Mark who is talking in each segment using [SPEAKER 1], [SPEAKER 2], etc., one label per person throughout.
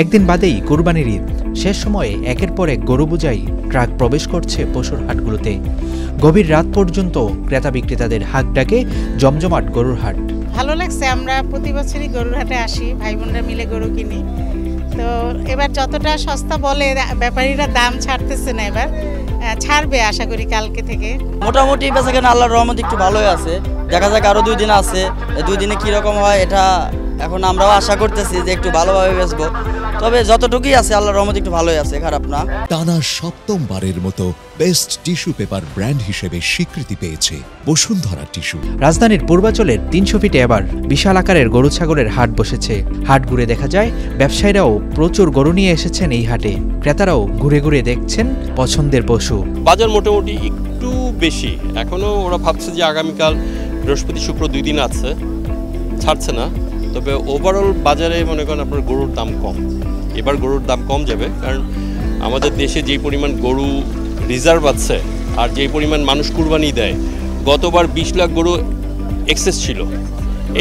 [SPEAKER 1] একদিন বাদেই কুরবানির ঈদ। শেষ সময়ে একের পর এক গরু বোঝাই ট্রাক প্রবেশ করছে পশুর হাটগুলোতে। গভীর রাত পর্যন্ত ক্রেতা বিক্রেতাদের হাঁক ডাকে জমজমাট গরুর হাট।
[SPEAKER 2] ভালো লাগছে, আমরা প্রতি বছরই গরুর হাটে আসি, ভাই বোনরা মিলে গরু কিনি। তো এবার যতটা সস্তা বলে ব্যাপারীরা দাম ছাড়তেছে না, এবার ছাড়বে আশা করি কালকে থেকে।
[SPEAKER 3] মোটামুটি বেচাকেনা আল্লাহর রহমতে একটু ভালোই আছে, দেখা যাক আরো 2 দিন আছে, এই 2 দিনে কিরকম হয় এটা এখন আমরাও আশা করতেছি যে একটু ভালোভাবে বেচবো। তবে যতটুকুই আছে আল্লাহর রহমতে একটু ভালোই আছে, খারাপ না।
[SPEAKER 4] টানা 7মবারের মতো বেস্ট টিস্যু পেপার ব্র্যান্ড হিসেবে স্বীকৃতি পেয়েছে বসুন্ধরা টিস্যু।
[SPEAKER 1] রাজধানীর পূর্বাচলের 300 ফিটে এবার বিশাল আকারের গরু ছাগলের হাট বসেছে। হাট ঘুরে দেখা যায় ব্যবসায়ীরাও প্রচুর গরু নিয়ে এসেছেন এই হাটে। ক্রেতারাও ঘুরে ঘুরে দেখছেন পছন্দের পশু।
[SPEAKER 5] বাজার মোটামুটি একটু বেশি, এখনো ওরা ভাবছে যে আগামীকাল বৃহস্পতি শুক্র 2 দিন আছে, ছাড়ছে না। তবে ওভারঅল বাজারে মনে করেন আপনার গরুর দাম কম, এবার গরুর দাম কম যাবে, কারণ আমাদের দেশে যেই পরিমাণ গরু রিজার্ভ আছে আর যেই পরিমাণ মানুষ কুরবানি দেয়, গতবার 20 লাখ গরু এক্সেস ছিল,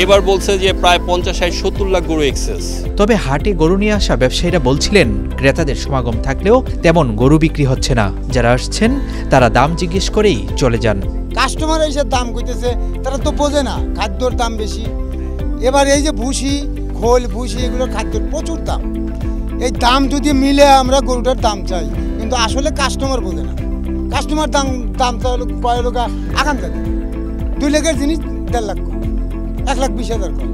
[SPEAKER 5] এবার বলছে যে প্রায় 50-60-70 লাখ গরু এক্সেস।
[SPEAKER 1] তবে হাটে গরু নিয়ে আসা ব্যবসায়ীরা বলছিলেন ক্রেতাদের সমাগম থাকলেও তেমন গরু বিক্রি হচ্ছে না। যারা আসছেন তারা দাম জিজ্ঞেস করেই চলে যান।
[SPEAKER 6] কাস্টমার এসে দাম কইতেছে, তারা তো বোঝে না খাদ্যর দাম বেশি। এবার এই যে ভুসি, খোল, ভুসি এগুলোর খাদ্যের প্রচুর দাম। এই দাম যদি মিলে আমরা গরুটার দাম চাই, কিন্তু আসলে কাস্টমার বোঝে না। কাস্টমার দাম চাইলে কয় লোক আগাম থাকে, 2 লাখের জিনিস 1.5 লাখ, 1,20,000 কম।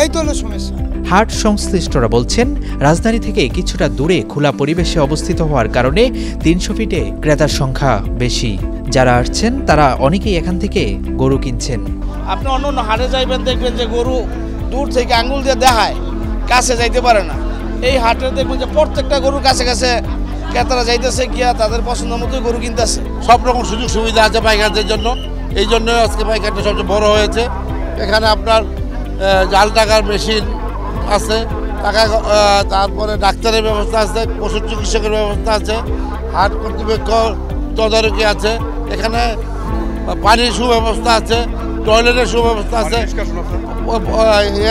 [SPEAKER 6] এই তো হলো সমস্যা।
[SPEAKER 1] হাট সংশ্লিষ্টরা বলছেন রাজধানী থেকে কিছুটা দূরে খোলা পরিবেশে অবস্থিত হওয়ার কারণে 300 ফিটে ক্রেতার সংখ্যা বেশি। যারা আসছেন তারা অনেকেই এখান থেকে গরু কিনছেন।
[SPEAKER 7] আপনি অন্য হাটে যাইবেন, দেখবেন যে গরু দূর থেকে আঙ্গুল দিয়ে দেখায়, কাছে যাইতে পারে না। এই হাটে দেখবেন যে প্রত্যেকটা গরুর কাছে কাছে ক্রেতারা যাইতেছে, গিয়া তাদের পছন্দ মতোই গরু কিনতেছে।
[SPEAKER 8] সব রকম সুযোগ সুবিধা আছে পাইকারদের জন্য, এই জন্য আজকে পাইকারটা সবচেয়ে বড় হয়েছে। এখানে আপনার জাল টাকার মেশিন আছে, টাকা তারপরে ডাক্তারের ব্যবস্থা আছে, পশু চিকিৎসকের ব্যবস্থা আছে, হাট কর্তৃপক্ষ তদারকি আছে, এখানে পানির সুব্যবস্থা আছে, টয়লেটের সুব্যবস্থা আছে।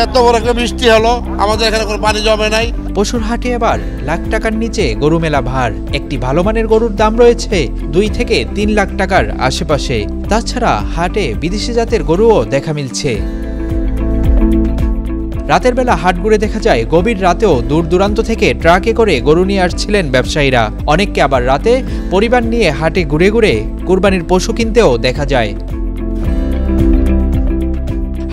[SPEAKER 8] এত বড় একটা বৃষ্টি হলো, আমাদের এখানে কোনো পানি জমে নাই।
[SPEAKER 1] পশুর হাটে এবার লাখ টাকার নিচে গরু মেলা ভার। একটি ভালো মানের গরুর দাম রয়েছে 2 থেকে 3 লাখ টাকার আশেপাশে। তাছাড়া হাটে বিদেশি জাতের গরুও দেখা মিলছে। রাতের বেলা হাট ঘুরে দেখা যায় গভীর রাতেও দূর দূরান্ত থেকে ট্রাকে করে গরু নিয়ে আসছিলেন ব্যবসায়ীরা। অনেককে আবার রাতে পরিবার নিয়ে হাটে ঘুরে ঘুরে কুরবানির পশু কিনতেও দেখা যায়।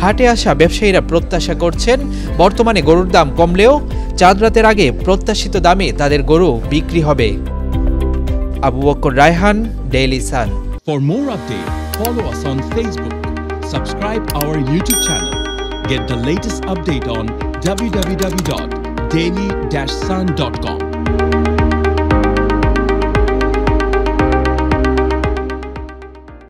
[SPEAKER 1] হাটে আসা ব্যবসায়ীরা প্রত্যাশা করছেন বর্তমানে গরুর দাম কমলেও চাঁদ রাতের আগে প্রত্যাশিত দামে তাদের গরু বিক্রি হবে। Abu Bakr Raihan, Daily Sun.
[SPEAKER 9] For more updates, follow us on Facebook, subscribe our YouTube channel, get the latest update on www.daily-sun.com.